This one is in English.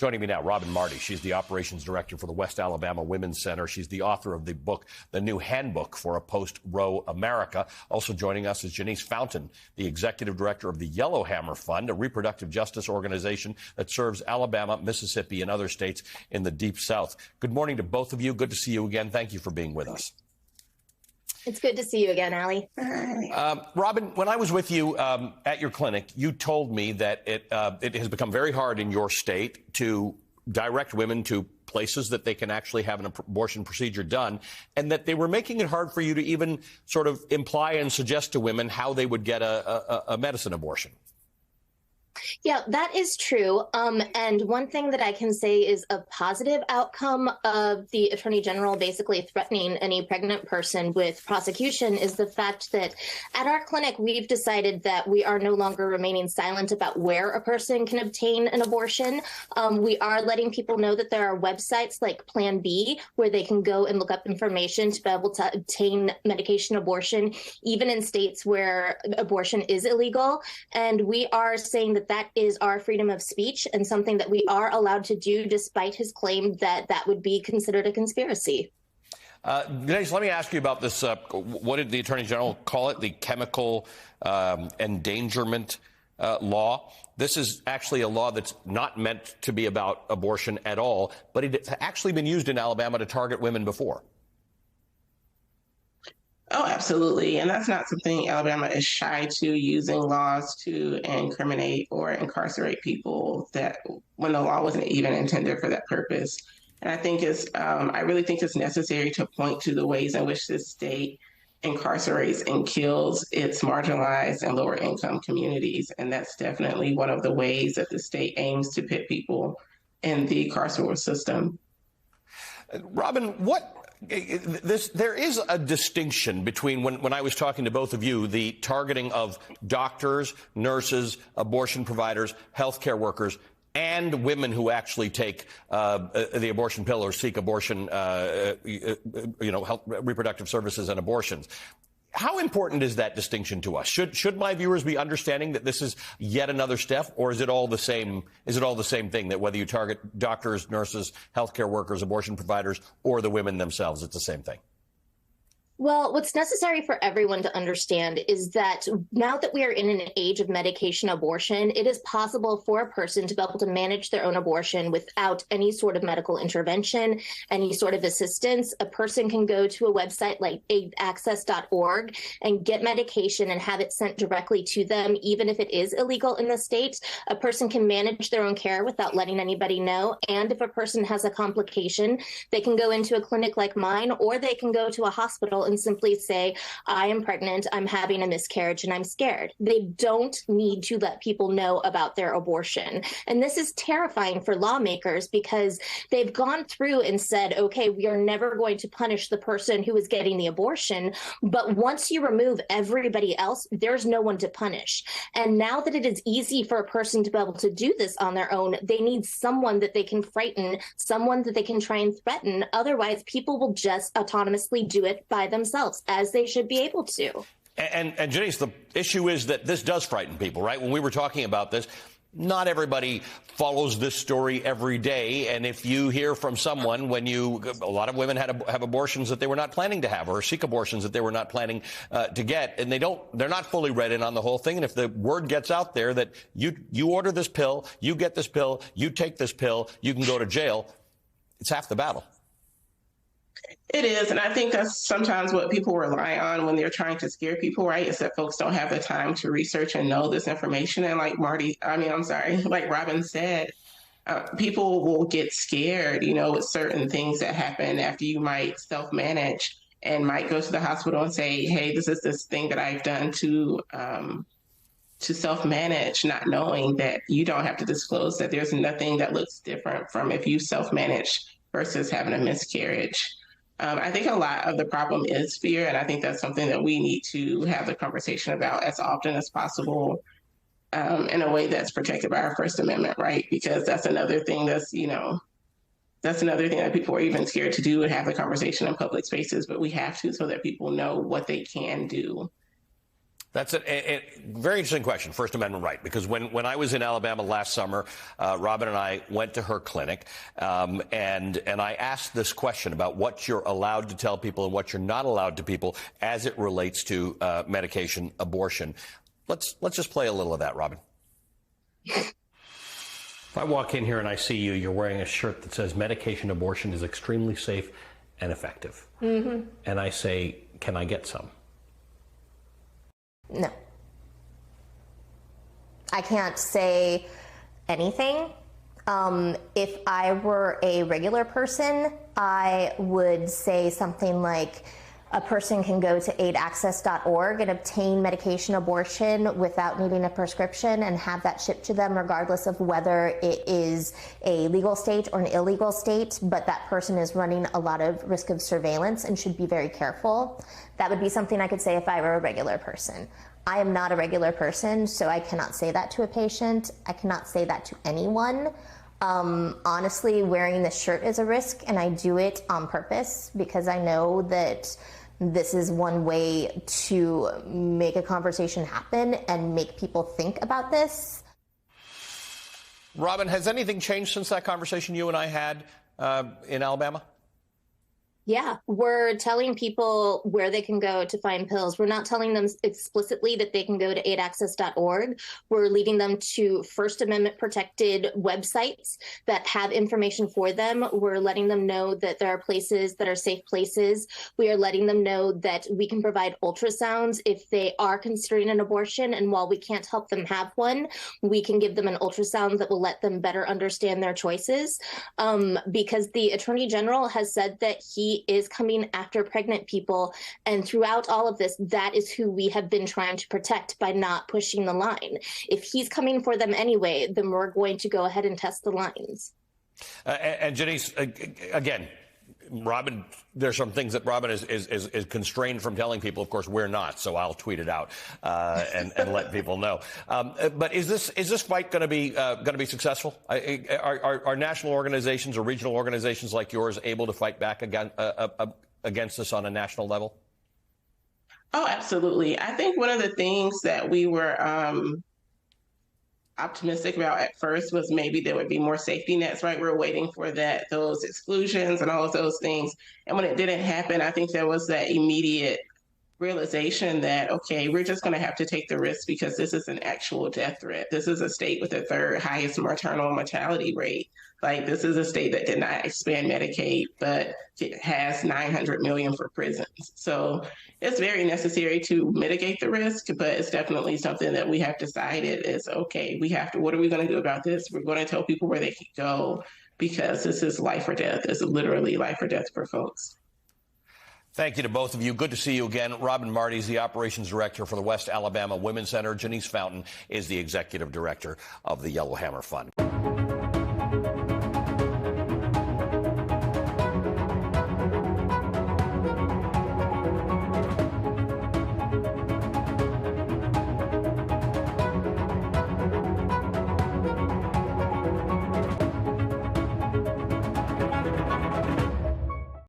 Joining me now, Robin Marty. She's the operations director for the West Alabama Women's Center. She's the author of the book, The New Handbook for a Post-Roe America. Also joining us is Janice Fountain, the executive director of the Yellowhammer Fund, a reproductive justice organization that serves Alabama, Mississippi, and other states in the Deep South. Good morning to both of you. Good to see you again. Thank you for being with us. It's good to see you again, Allie. Robin, when I was with you at your clinic, you told me that it has become very hard in your state to direct women to places that they can actually have an abortion procedure done, and that they were making it hard for you to even sort of imply and suggest to women how they would get a medicine abortion. Yeah, that is true. And one thing that I can say is a positive outcome of the Attorney General basically threatening any pregnant person with prosecution is the fact that at our clinic, we've decided that we are no longer remaining silent about where a person can obtain an abortion. We are letting people know that there are websites like Plan B where they can go and look up information to be able to obtain medication abortion, even in states where abortion is illegal. And we are saying that is our freedom of speech and something that we are allowed to do, despite his claim that that would be considered a conspiracy. Denise, let me ask you about this. What did the Attorney General call it? The chemical endangerment law. This is actually a law that's not meant to be about abortion at all, but it's actually been used in Alabama to target women before. Oh, absolutely. And that's not something Alabama is shy to, using laws to incriminate or incarcerate people that when the law wasn't even intended for that purpose. And I think I really think it's necessary to point to the ways in which this state incarcerates and kills its marginalized and lower income communities. And that's definitely one of the ways that the state aims to pit people in the carceral system. Robin, there is a distinction between when I was talking to both of you, the targeting of doctors, nurses, abortion providers, healthcare workers, and women who actually take the abortion pill or seek abortion, reproductive services and abortions. How important is that distinction to us? Should my viewers be understanding that this is yet another step, or is it all the same? Is it all the same thing, that whether you target doctors, nurses, healthcare workers, abortion providers, or the women themselves, it's the same thing? Well, what's necessary for everyone to understand is that now that we are in an age of medication abortion, it is possible for a person to be able to manage their own abortion without any sort of medical intervention, any sort of assistance. A person can go to a website like aidaccess.org and get medication and have it sent directly to them, even if it is illegal in the state. A person can manage their own care without letting anybody know. And if a person has a complication, they can go into a clinic like mine, or they can go to a hospital and simply say, I am pregnant, I'm having a miscarriage, and I'm scared. They don't need to let people know about their abortion. And this is terrifying for lawmakers because they've gone through and said, okay, we are never going to punish the person who is getting the abortion. But once you remove everybody else, there's no one to punish. And now that it is easy for a person to be able to do this on their own, they need someone that they can frighten, someone that they can try and threaten. Otherwise, people will just autonomously do it by themselves, as they should be able to. And Janice, the issue is that this does frighten people, right? When we were talking about this, not everybody follows this story every day. And if you hear from someone a lot of women have abortions that they were not planning to have, or seek abortions that they were not planning to get, and they're not fully read in on the whole thing. And if the word gets out there that you order this pill, you get this pill, you take this pill, you can go to jail, it's half the battle. It is, and I think that's sometimes what people rely on when they're trying to scare people, right? Is that folks don't have the time to research and know this information. And like like Robin said, people will get scared, with certain things that happen after you might self-manage and might go to the hospital and say, hey, this is this thing that I've done to self-manage, not knowing that you don't have to disclose that there's nothing that looks different from if you self-manage versus having a miscarriage. I think a lot of the problem is fear, and I think that's something that we need to have the conversation about as often as possible, in a way that's protected by our First Amendment, right? Because that's another thing that's another thing that people are even scared to do, and have the conversation in public spaces, but we have to, so that people know what they can do. That's a very interesting question, First Amendment right, because when I was in Alabama last summer, Robin and I went to her clinic, and I asked this question about what you're allowed to tell people and what you're not allowed to people as it relates to medication abortion. Let's just play a little of that, Robin. If I walk in here and I see you, you're wearing a shirt that says medication abortion is extremely safe and effective. Mm-hmm. And I say, can I get some? No. I can't say anything. If I were a regular person, I would say something like a person can go to aidaccess.org and obtain medication abortion without needing a prescription and have that shipped to them regardless of whether it is a legal state or an illegal state, but that person is running a lot of risk of surveillance and should be very careful. That would be something I could say if I were a regular person. I am not a regular person, so I cannot say that to a patient. I cannot say that to anyone. Honestly, wearing this shirt is a risk, and I do it on purpose because I know that this is one way to make a conversation happen and make people think about this. Robin, has anything changed since that conversation you and I had in Alabama? Yeah, we're telling people where they can go to find pills. We're not telling them explicitly that they can go to aidaccess.org. We're leading them to First Amendment protected websites that have information for them. We're letting them know that there are places that are safe places. We are letting them know that we can provide ultrasounds if they are considering an abortion. And while we can't help them have one, we can give them an ultrasound that will let them better understand their choices. Because the Attorney General has said that he is coming after pregnant people. And throughout all of this, that is who we have been trying to protect by not pushing the line. If he's coming for them anyway, then we're going to go ahead and test the lines. And Janice, again, Robin, there's some things that Robin is constrained from telling people. Of course, we're not, so I'll tweet it out and let people know. But is this fight going to be successful? Are national organizations or regional organizations like yours able to fight back against this on a national level? Oh, absolutely. I think one of the things that we were optimistic about at first was maybe there would be more safety nets, right? We're waiting for those exclusions and all of those things. And when it didn't happen, I think there was that immediate realization that, okay, we're just going to have to take the risk because this is an actual death threat. This is a state with the third highest maternal mortality rate. Like, this is a state that did not expand Medicaid, but it has $900 million for prisons. So it's very necessary to mitigate the risk, but it's definitely something that we have decided is, okay, what are we going to do about this? We're going to tell people where they can go because this is life or death. It's literally life or death for folks. Thank you to both of you. Good to see you again. Robin Marty is the operations director for the West Alabama Women's Center. Janice Fountain is the executive director of the Yellowhammer Fund.